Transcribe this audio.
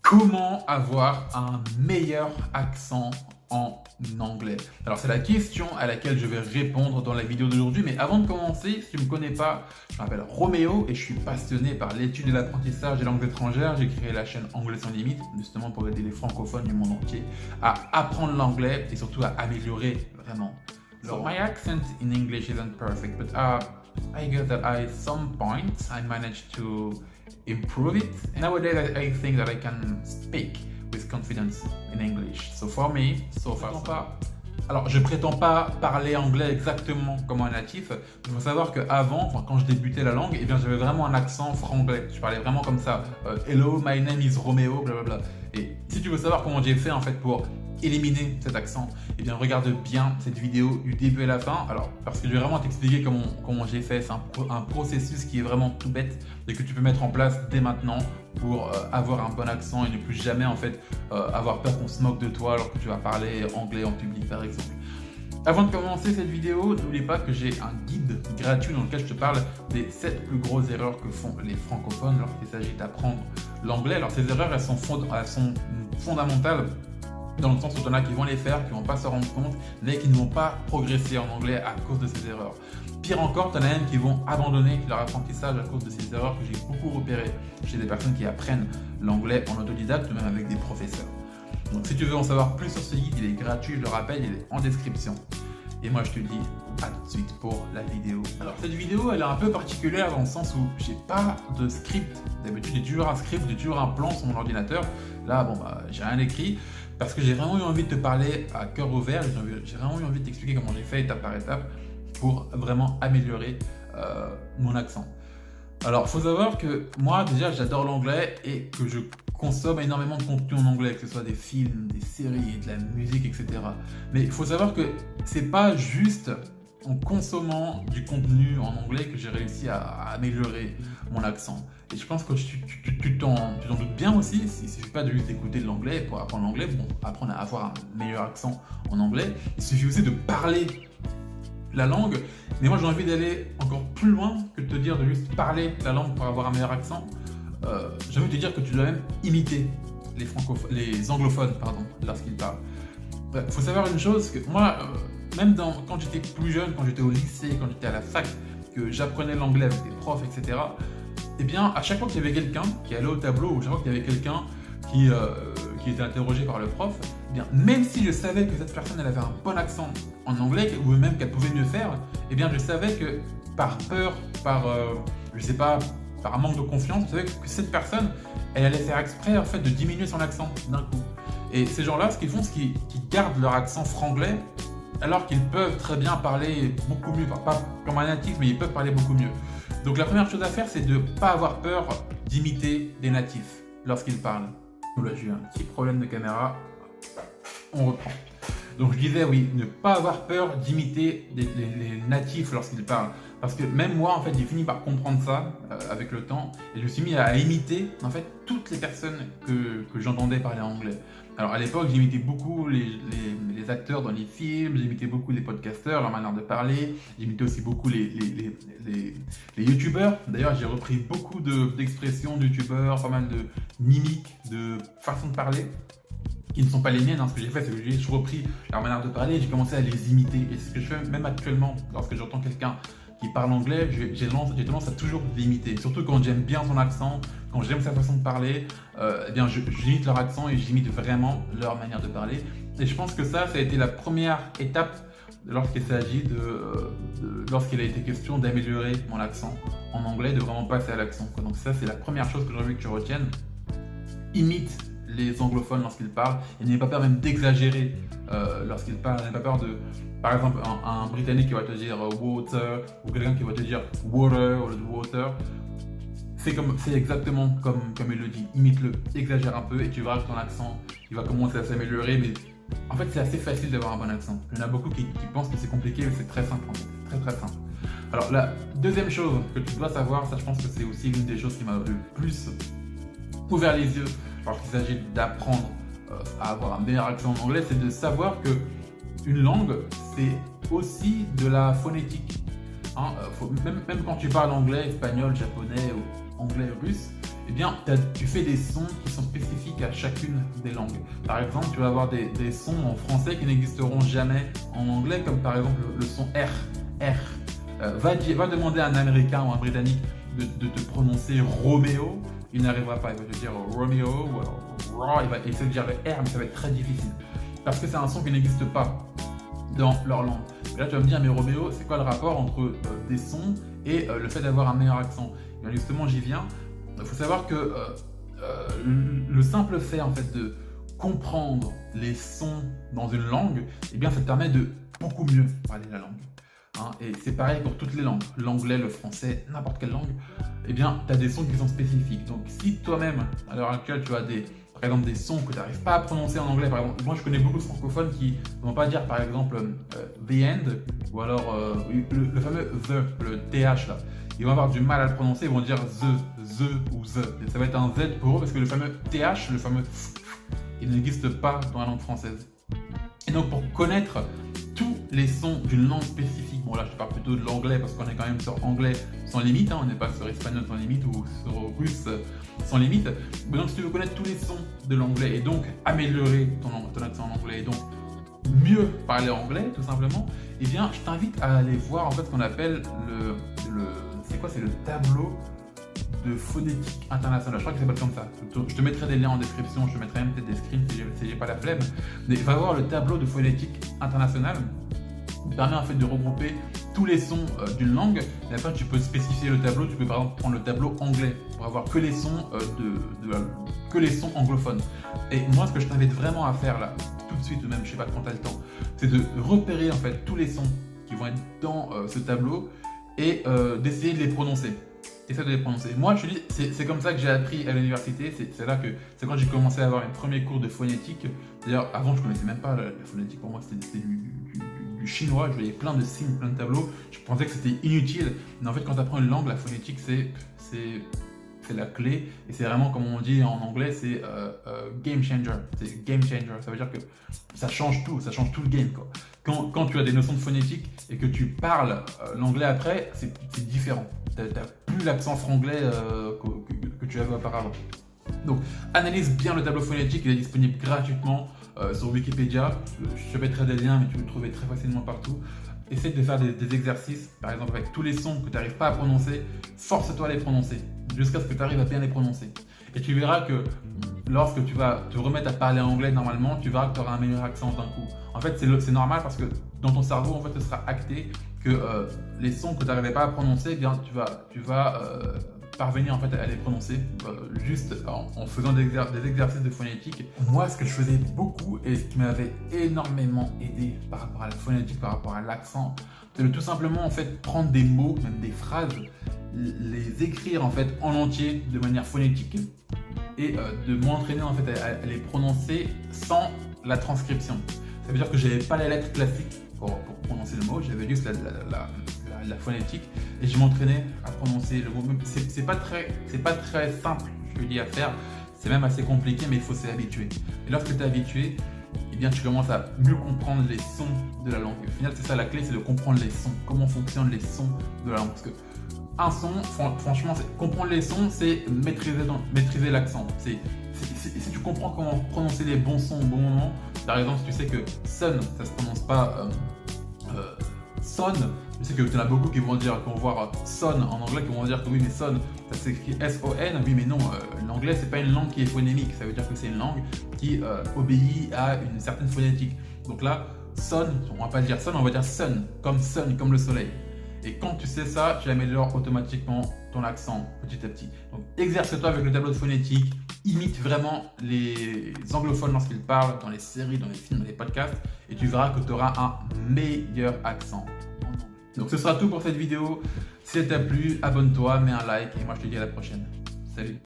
Comment avoir un meilleur accent en anglais? Alors c'est la question à laquelle je vais répondre dans la vidéo d'aujourd'hui, mais avant de commencer, si tu ne me connais pas, je m'appelle Roméo et je suis passionné par l'étude et l'apprentissage des langues étrangères. J'ai créé la chaîne Anglais sans limite, justement pour aider les francophones du monde entier à apprendre l'anglais et surtout à améliorer vraiment. So my accent in English isn't perfect, but I guess that at some point I managed to improve it. And nowadays I think that I can speak with confidence in English. So for me, so far. Alors, je prétends pas parler anglais exactement comme un natif. Il faut savoir qu'avant, quand je débutais la langue, eh bien, j'avais vraiment un accent franglais. Je parlais vraiment comme ça. Hello, my name is Romeo, blablabla. Et si tu veux savoir comment j'ai fait en fait pour éliminer cet accent, eh bien, regarde bien cette vidéo du début à la fin. Alors, parce que je vais vraiment t'expliquer comment j'ai fait. C'est un processus qui est vraiment tout bête et que tu peux mettre en place dès maintenant pour avoir un bon accent et ne plus jamais en fait avoir peur qu'on se moque de toi alors que tu vas parler anglais en public par exemple. Avant de commencer cette vidéo, n'oublie pas que j'ai un guide gratuit dans lequel je te parle des 7 plus grosses erreurs que font les francophones lorsqu'il s'agit d'apprendre l'anglais. Alors ces erreurs, elles sont fondamentales dans le sens où il y en a qui vont les faire, qui ne vont pas se rendre compte, mais qui ne vont pas progresser en anglais à cause de ces erreurs. Pire encore, il y en a même qui vont abandonner leur apprentissage à cause de ces erreurs que j'ai beaucoup repérées chez des personnes qui apprennent l'anglais en autodidacte ou même avec des professeurs. Donc si tu veux en savoir plus sur ce guide, il est gratuit, je le rappelle, il est en description. Et moi je te dis à tout de suite pour la vidéo. Alors cette vidéo elle est un peu particulière dans le sens où j'ai pas de script. D'habitude j'ai toujours un script, j'ai toujours un plan sur mon ordinateur. Là bon j'ai rien écrit parce que j'ai vraiment eu envie de te parler à cœur ouvert. J'ai vraiment eu envie de t'expliquer comment j'ai fait étape par étape pour vraiment améliorer mon accent. Alors, il faut savoir que moi, déjà, j'adore l'anglais et que je consomme énormément de contenu en anglais, que ce soit des films, des séries, de la musique, etc. Mais il faut savoir que c'est pas juste en consommant du contenu en anglais que j'ai réussi à améliorer mon accent. Et je pense que tu t'en doutes bien aussi, il ne suffit pas de juste écouter de l'anglais pour apprendre l'anglais, pour apprendre à avoir un meilleur accent en anglais. Il suffit aussi de parler la langue, mais moi j'ai envie d'aller encore plus loin que de te dire de juste parler la langue pour avoir un meilleur accent. J'ai envie de te dire que tu dois même imiter les anglophones lorsqu'ils parlent. Il faut savoir une chose, que moi, même quand j'étais plus jeune, quand j'étais au lycée, quand j'étais à la fac, que j'apprenais l'anglais avec des profs, etc. Eh bien, à chaque fois qu'il y avait quelqu'un qui allait au tableau, ou chaque fois qu'il y avait quelqu'un qui était interrogé par le prof, eh bien, même si je savais que cette personne elle avait un bon accent en anglais, ou même qu'elle pouvait mieux faire, eh bien, je savais que par peur, je sais pas, par un manque de confiance, je savais que cette personne, elle allait faire exprès en fait de diminuer son accent d'un coup. Et ces gens-là, ce qu'ils font, c'est qu'ils gardent leur accent franglais, alors qu'ils peuvent très bien parler beaucoup mieux, pas comme un natif, mais ils peuvent parler beaucoup mieux. Donc la première chose à faire, c'est de ne pas avoir peur d'imiter des natifs lorsqu'ils parlent. Là, j'ai eu un petit problème de caméra. On reprend. Donc je disais oui, ne pas avoir peur d'imiter les natifs lorsqu'ils parlent. Parce que même moi, en fait, j'ai fini par comprendre ça avec le temps. Et je me suis mis à imiter, en fait, toutes les personnes que j'entendais parler anglais. Alors à l'époque, j'imitais beaucoup les acteurs dans les films, j'imitais beaucoup les podcasteurs, leur manière de parler, j'imitais aussi beaucoup les youtubeurs. D'ailleurs, j'ai repris beaucoup d'expressions de youtubeurs, pas mal de mimiques, de façons de parler qui ne sont pas les miennes. Ce que j'ai fait, c'est que j'ai repris leur manière de parler et j'ai commencé à les imiter. Et c'est ce que je fais même actuellement, lorsque j'entends quelqu'un qui parle anglais, j'ai tendance à toujours l'imiter. Surtout quand j'aime bien son accent, quand j'aime sa façon de parler, eh bien j'imite leur accent et j'imite vraiment leur manière de parler. Et je pense que ça a été la première étape lorsqu'il s'agit lorsqu'il a été question d'améliorer mon accent en anglais, de vraiment passer à l'accent. Donc ça, c'est la première chose que j'ai envie que tu retiennes. Imite les anglophones lorsqu'ils parlent et n'aie pas peur même d'exagérer lorsqu'ils parlent. N'aie pas peur de, par exemple, un Britannique qui va te dire water ou quelqu'un qui va te dire water au lieu de water. C'est exactement comme il le dit. Imite-le, exagère un peu et tu verras que ton accent il va commencer à s'améliorer. Mais en fait, c'est assez facile d'avoir un bon accent. Il y en a beaucoup qui pensent que c'est compliqué, mais c'est très simple en fait. Très simple. Alors la deuxième chose que tu dois savoir, ça je pense que c'est aussi l'une des choses qui m'a le plus ouvert les yeux lorsqu'il s'agit d'apprendre à avoir un meilleur accent en anglais, c'est de savoir que une langue, c'est aussi de la phonétique. Même quand tu parles anglais, espagnol, japonais ou anglais, russe, eh bien, tu fais des sons qui sont spécifiques à chacune des langues. Par exemple, tu vas avoir des sons en français qui n'existeront jamais en anglais, comme par exemple le son R. Va demander à un Américain ou un Britannique de te prononcer Roméo, il n'arrivera pas, il va te dire Romeo ou alors Raw, il va essayer de dire le R, mais ça va être très difficile. Parce que c'est un son qui n'existe pas dans leur langue. Et là, tu vas me dire, mais Roméo, c'est quoi le rapport entre des sons et le fait d'avoir un meilleur accent? Et bien, justement, j'y viens. Il faut savoir que le simple fait en fait de comprendre les sons dans une langue, eh bien, ça te permet de beaucoup mieux parler la langue. Hein, et c'est pareil pour toutes les langues, l'anglais, le français, n'importe quelle langue, eh bien, tu as des sons qui sont spécifiques. Donc, si toi-même, à l'heure actuelle, tu as par exemple des sons que tu n'arrives pas à prononcer en anglais, par exemple, moi je connais beaucoup de francophones qui ne vont pas dire par exemple the end, ou alors le fameux the, le th là. Ils vont avoir du mal à le prononcer, ils vont dire the ou the. Et ça va être un z pour eux parce que le fameux th, le fameux il n'existe pas dans la langue française. Et donc pour connaître tous les sons d'une langue spécifique, bon là je parle plutôt de l'anglais parce qu'on est quand même sur anglais sans limite, hein, on n'est pas sur espagnol sans limite ou sur russe sans limite. Mais donc si tu veux connaître tous les sons de l'anglais et donc améliorer ton accent en anglais et donc mieux parler anglais tout simplement, eh bien je t'invite à aller voir en fait ce qu'on appelle c'est le tableau de phonétique internationale, je crois que ça s'appelle comme ça. Je te mettrai des liens en description, je te mettrai même peut-être des screens si j'ai pas la flemme. Mais va voir le tableau de phonétique internationale. Il permet en fait de regrouper tous les sons d'une langue. Et après tu peux spécifier le tableau, tu peux par exemple prendre le tableau anglais pour avoir que les sons que les sons anglophones. Et moi ce que je t'invite vraiment à faire là, tout de suite, ou même je sais pas quand tu as le temps, c'est de repérer en fait tous les sons qui vont être dans ce tableau et d'essayer de les prononcer. Essaie de les prononcer. Moi, je te dis, c'est comme ça que j'ai appris à l'université. C'est quand j'ai commencé à avoir un premier cours de phonétique. D'ailleurs, avant, je ne connaissais même pas la phonétique. Pour moi, c'était du chinois. Je voyais plein de signes, plein de tableaux. Je pensais que c'était inutile. Mais en fait, quand tu apprends une langue, la phonétique, c'est la clé. Et c'est vraiment, comme on dit en anglais, c'est game changer. C'est game changer. Ça veut dire que ça change tout le game, quoi. Quand tu as des notions de phonétique et que tu parles l'anglais après, c'est différent. Tu n'as plus l'accent franglais que tu avais auparavant. Donc, analyse bien le tableau phonétique, il est disponible gratuitement sur Wikipédia. Je te mettrai des liens, mais tu peux le trouver très facilement partout. Essaye de faire des exercices, par exemple avec tous les sons que tu n'arrives pas à prononcer, force-toi à les prononcer, jusqu'à ce que tu arrives à bien les prononcer. Et tu verras que lorsque tu vas te remettre à parler anglais normalement, tu verras que tu auras un meilleur accent d'un coup. En fait, c'est normal parce que dans ton cerveau, en fait, ce sera acté que les sons que tu n'arrivais pas à prononcer, eh bien, tu vas parvenir en fait à les prononcer juste en faisant des exercices de phonétique. Moi, ce que je faisais beaucoup et ce qui m'avait énormément aidé par rapport à la phonétique, par rapport à l'accent, c'est de tout simplement en fait prendre des mots, même des phrases, les écrire en fait en entier de manière phonétique et de m'entraîner en fait à les prononcer sans la transcription. Ça veut dire que j'avais pas les lettres classiques pour prononcer le mot, j'avais juste la phonétique et je m'entraînais à prononcer le mot. C'est pas très simple, je te dis, à faire. C'est même assez compliqué, mais il faut s'y habituer. Et lorsque tu es habitué, eh bien, tu commences à mieux comprendre les sons de la langue. Au final, c'est ça la clé, c'est de comprendre les sons. Comment fonctionnent les sons de la langue. Parce que un son, franchement, comprendre les sons, c'est maîtriser l'accent. Si tu comprends comment prononcer les bons sons au bon moment, par exemple, si tu sais que son, ça se prononce pas son, je sais que tu en as beaucoup qui vont voir son en anglais, qui vont dire que oui, mais son, ça s'écrit S-O-N, oui, mais non, l'anglais, c'est pas une langue qui est phonémique, ça veut dire que c'est une langue qui obéit à une certaine phonétique. Donc là, son, on va pas dire son, on va dire sun, comme le soleil. Et quand tu sais ça, tu améliores automatiquement ton accent petit à petit. Donc exerce-toi avec le tableau de phonétique, imite vraiment les anglophones lorsqu'ils parlent dans les séries, dans les films, dans les podcasts, et tu verras que tu auras un meilleur accent en anglais. Donc ce sera tout pour cette vidéo. Si elle t'a plu, abonne-toi, mets un like, et moi je te dis à la prochaine. Salut!